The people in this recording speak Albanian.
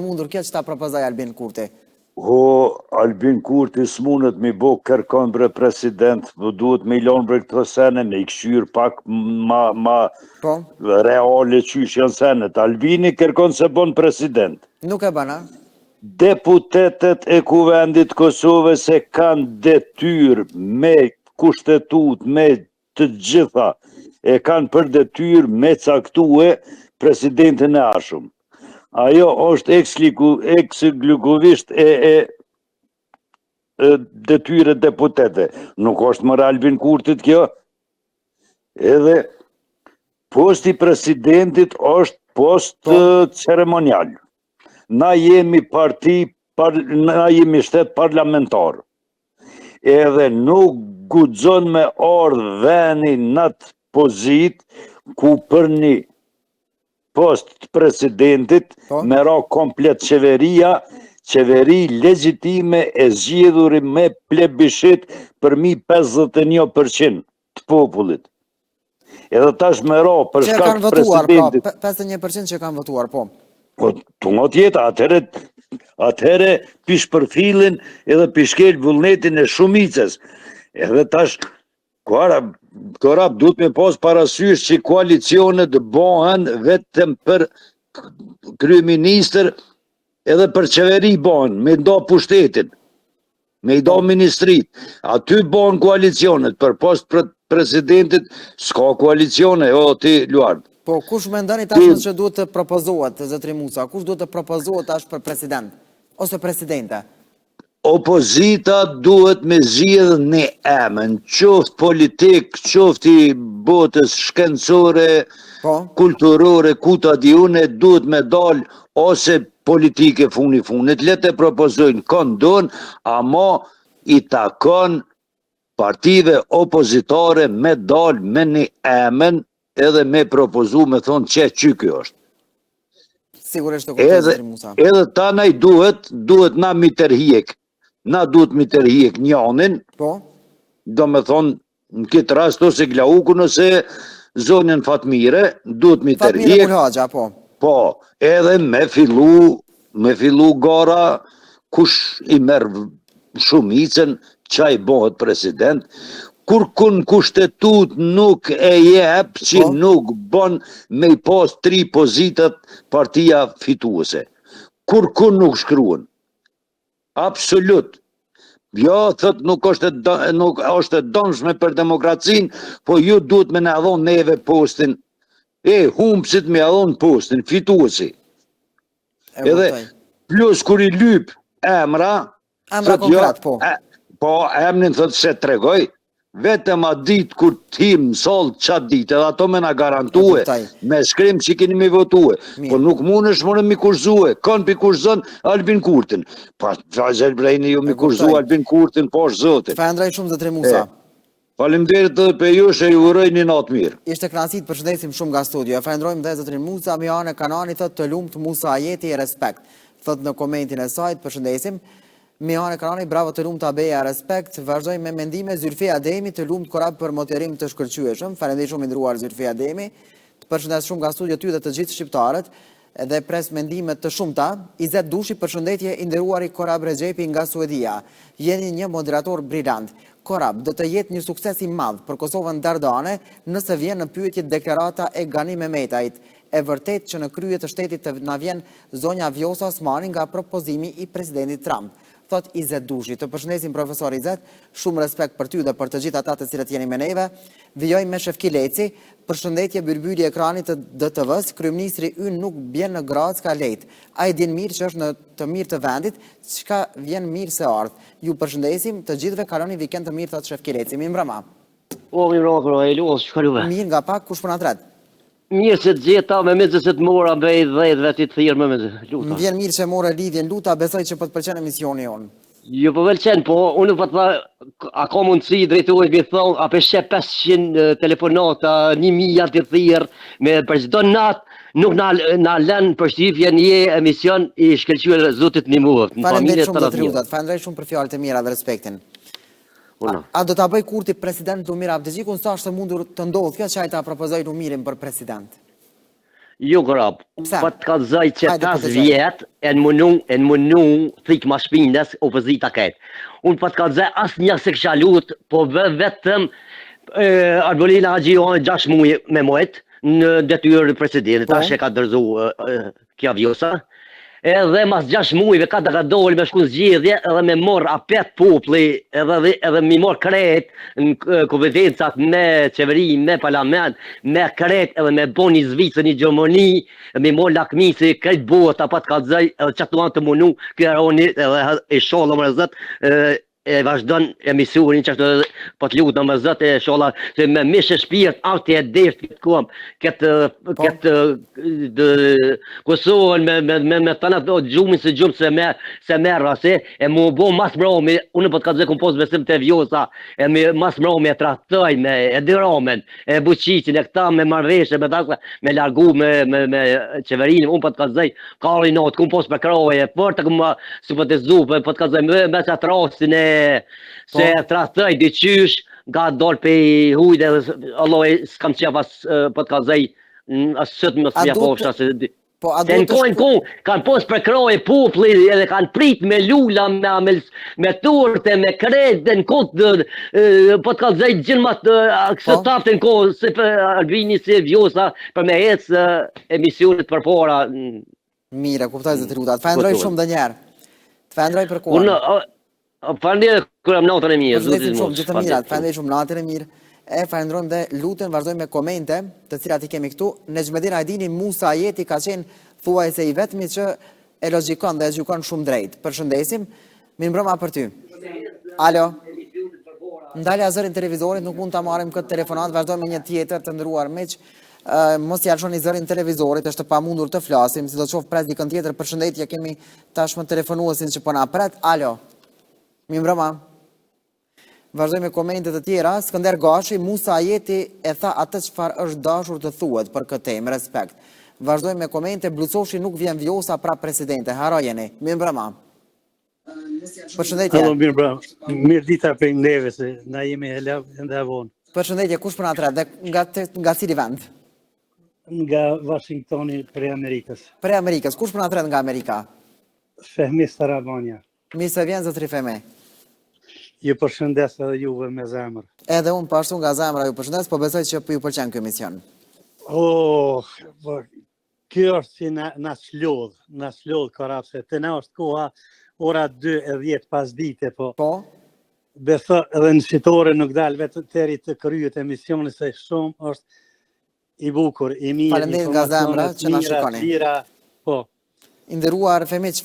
mundur kjo që ta propozoj Albin Kurti? Albin Kurti s'munët mi bo kërkon bre president, duhet me i lonë bre këtë sene, me i këshyr pak ma reale qysh janë senet. Albini kërkon se bon president. Nuk e bëna? Deputetet e kuvendit Kosove se kanë detyr me kushtetut, me të gjitha, e kanë për detyr me caktue presidentin e ashum. Ajo është ekskluzivisht e detyre deputete. Nuk është më Albin Kurtit kjo. Edhe posti presidentit është post ceremonial. Na jemi na jemi shtet parlamentar. Edhe nuk guxon me ardh veni në atë pozit ku për një post të presidentit me ra komplet qeveri legjitime e zgjedhur me plebishit për 51% të popullit. Edhe tash me ra për shkak të presidentit. 51% që kanë votuar, po. Po, të nga tjeta, atëhere pish përfilin edhe pishkel vullnetin e shumicës. Edhe tash, Korab duhet me pas parasysh që koalicionet bëhen vetëm për kryeministër edhe për qeveri bëhen, me nda pushtetin, me i da ministrit. Aty bëhen koalicionet, për post presidentit s'ka koalicione, ti Luard. Po, kush me ndani tashmë që duhet të propozohet, zotri Musa, kush duhet të propozohet tash për president, ose presidente? Opozita duhet me zgjidh një emën, qoftë politik, qoftë i botës shkencore, kulturore, kuta diune, duhet me dal ose politike funit, le të propozojnë këndon, ama i takon partive opozitare me dal me një emën edhe me propozu me thonë që kjo është. Sigurisht të këtë zotri Musa. Edhe ta na i duhet na mi tërhiek. Na duhet mi tërhiek njanin, do me thonë, në këtë rast ose Glauku nëse zonjën Fatmire, duhet mi tërhiek. Fatmire Mulhaxha, po. Po, edhe me fillu gara, kush i merë shumicën, qaj bëhet president, kur kun kushtetut nuk e jep që nuk bon me i pas 3 pozitat partia fituese. Kur kun nuk shkruen. Absolut. Jo, thët nuk është e dëmshme për demokracin, po ju duhet me në adhon neve postin, humpsit me adhon postin, fituesi. Edhe, plus kur i lyp emra konkret, po. Po, emnin thët se tregoj, vetëm a ditë kur tim solë qatë ditë, edhe ato me nga garantue, me shkrim që keni me votue, po nuk mund është mërë mi kurzue, kanë pi kurzon Albin Kurtin. Pa, Fazel Brejni ju mi kurzu Albin Kurtin, po është zote. Falenderoj shumë zotri Musa. Faleminderit edhe për ju që ju uroj një natë mirë. Ishte kënaqësi të përshëndesim shumë nga studio. Falenderojmë dhe zotrin Musa, Miane Kanani thot të lumt Musa Ajeti e respekt. Thot në komentin e saj, përshëndesim. Miane Kanani, bravo të lumt Abeja respekt. Vazhdoj me mendime Zylfi Ademi të lumt Korab për motorim të shkëlqyeshëm. Falenderoj shumë i nderuar Zylfi Ademi. Të përshëndes shumë nga studio ty dhe të gjithë shqiptarët dhe pres mendimet të shumta. Izet Dushi, përshëndetje i nderuari Korab Rexhepi nga Suedia. Jeni një moderator brillant. Korab, do të jetë një sukses i madh për Kosovën dardane nëse vjen në pyetje deklarata e Gani Mehmetajit. E vërtet që në krye të shtetit të na vjen zonja Vjosa Osmani nga propozimi i presidentit Trump. Thot Izet Dushi. Të përshëndesim profesor Izet, shumë respekt për ty dhe për të gjithë ata të cilët jeni me neve. Vijoj me Shefki Leci, përshëndetje byrbyri ekranit të DTV-s, kryeministri ynë nuk bjen në gradë s'ka lejt. A i din mirë që është në të mirë të vendit, çka vjen mirë se ardhë. Ju përshëndesim, të gjithëve kaloni vikend të mirë, thot Shefki Leci. Mi mbrëma. Mirë nga pak, kush për në tret? Mirë se të gjeta me me se të mora bej 10 vetit thirë me luta. Më vjen mirë që more lidhjen luta, besoj që po të pëlqen emisioni jonë. Jo po pëlqen, po unë po të tha, a ka mundësi drejtues mi thonë, a peshe 500 telefonata, 1000 të thirë, me për çdo natë, nuk na lën përshtypje një emision i shkëlqyer zotit një muë. Faleminderit shumë të lutat, faleminderit shumë për fjalët e mira dhe respektin. A do ta bëj Kurti president Lumir Abdixhikun, sa është mundur të ndodhë kjo që ai ta propozoi Lumirin për president? Jo grap, Pse? po të kallëzoj që Hajde, 5 po të gjoj. vjet e në munu thik ma shpindes opozita ketë. Unë po të kallëzoj asë një se kësha lutë, po vetëm Arbolina Haxhioni 6 muaj me mojt në detyrë presidentit, Po. tash e ka dërzu kja vjosa. Edhe mas 6 muajve ka doli me shku në zgjedhje edhe me morë apet populli edhe mi morë kret në kompetencat me qeveri, me parlament, me kret edhe me bo një Zvicër, një Gjermani, me morë lakmisi, kret bota pa të kalzaj edhe që tuan të munu këroni edhe e sholë më rëzët e vazhdon emisionin që është po të lutë më zëtë e shola se me mishë shpirt auti e deshtë këtë Kosovën me të në gjumin se gjumë se merë rase e mu bo mas mromi unë po të ka zë kom posë besim të vjosa e mas mromi e trahtoj me e diromen e buqitin e këta me marveshe me largu me qeverinë unë po të ka zëj kari notë kom posë për kroje për të këmë si po të zupe po të ka zëj me që atë rastin e se trahtoj dyqysh nga dolë pe hujt dhe alloj s'kam qja pas po të ka zëj asë sëtë më s'mja posha se se në kojnë ku kanë posë për kroje populli edhe kanë prit me lula me turte, me krede në kotë po të ka zëj gjithë ma kësë taftë në kohë se për Albini si vjosa për me ecë emisionit për fora. Mire, kuptoj zë të rutat. Falenderoj shumë dhe njerë. Të falenderoj për kohën. Falenderoj kërë am natën e mirë. Përshëndesim shumë, gjithë të mirat. Falenderoj shumë natën e mirë. E falenderojmë dhe lutën, vazhdojmë me komente të cilat i kemi këtu. Nexhmedin Ajdini Musa Ajeti ka qenë thuajse i vetmi që e logjikon dhe e gjykon shumë drejt. Përshëndesim. Mirë mbrëma për ty. Alo. Ndalja zërin televizorit, nuk mund të marrim këtë telefonat, vazhdojmë me një tjetër të ndëruar miq. Mos jalshoni zërin televizorit, është pa mundur të flasim, si do të shoh pres dikën tjetër. Përshëndetje, kemi tashmë telefonuesin që po na pret. Alo. Mirë mbrëma. Vazhdojmë me komentet të tjera. Skënder Gashi, Musa Ajeti e tha atë çfarë është dashur të thuhet për këtë temë, respekt. Vazhdojmë me komente. Blucoshi nuk vjen vjosa pra presidente. Harojeni. Mirë mbrëma. Përshëndetje. Alo, mirë mbrëma. Mirë dita për neve se na jemi ende vonë. Përshëndetje, kush po na tret dhe nga cili vend? Nga Washingtoni për Amerikës. Për Amerikës, kush po na tret nga Amerika? Fehmi Starabanja. Mirë se vjen zotri Fehmi. Ju përshëndes edhe juve me zemër. Edhe unë pashtu nga zemra ju përshëndes, po besoj që ju pëlqen ky emision. Kjo është që na shlodh karapse. Të na është koha ora 2:10 pas dite, po. Po? Besoj edhe në shitore nuk dal vetë teri të kryet emisioni se shumë është i bukur, i mirë. Faleminderit nga zemra që na shikoni. Po. I nderuar Fehmi, çfarë